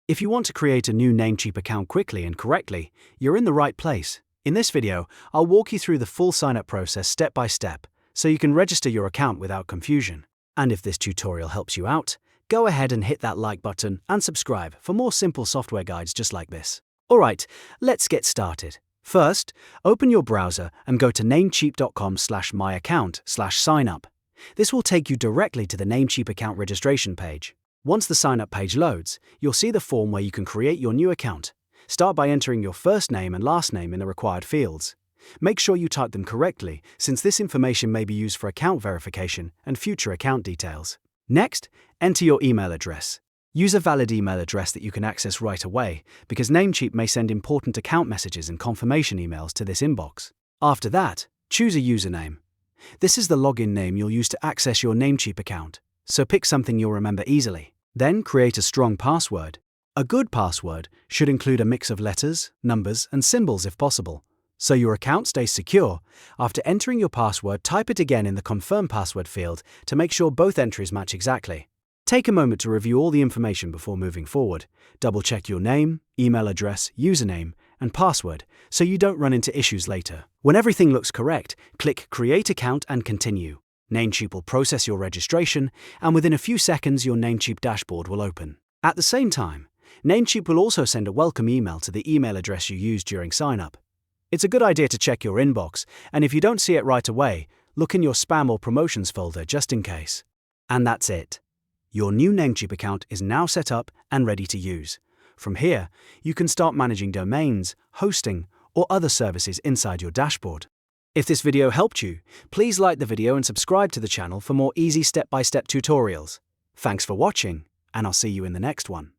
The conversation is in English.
If you want to create a new Namecheap account quickly and correctly, you're in the right place. In this video, I'll walk you through the full sign-up process step by step, so you can register your account without confusion. And if this tutorial helps you out, go ahead and hit that like button and subscribe for more simple software guides just like this. Alright, let's get started. First, open your browser and go to namecheap.com/myaccount/signup. This will take you directly to the Namecheap account registration page. Once the sign-up page loads, you'll see the form where you can create your new account. Start by entering your first name and last name in the required fields. Make sure you type them correctly, since this information may be used for account verification and future account details. Next, enter your email address. Use a valid email address that you can access right away, because Namecheap may send important account messages and confirmation emails to this inbox. After that, choose a username. This is the login name you'll use to access your Namecheap account, so pick something you'll remember easily. Then create a strong password. A good password should include a mix of letters, numbers, and symbols if possible, so your account stays secure. After entering your password, type it again in the Confirm Password field to make sure both entries match exactly. Take a moment to review all the information before moving forward. Double-check your name, email address, username, and password so you don't run into issues later. When everything looks correct, click Create Account and Continue. Namecheap will process your registration, and within a few seconds your Namecheap dashboard will open. At the same time, Namecheap will also send a welcome email to the email address you used during sign-up. It's a good idea to check your inbox, and if you don't see it right away, look in your spam or promotions folder just in case. And that's it. Your new Namecheap account is now set up and ready to use. From here, you can start managing domains, hosting, or other services inside your dashboard. If this video helped you, please like the video and subscribe to the channel for more easy step-by-step tutorials. Thanks for watching, and I'll see you in the next one.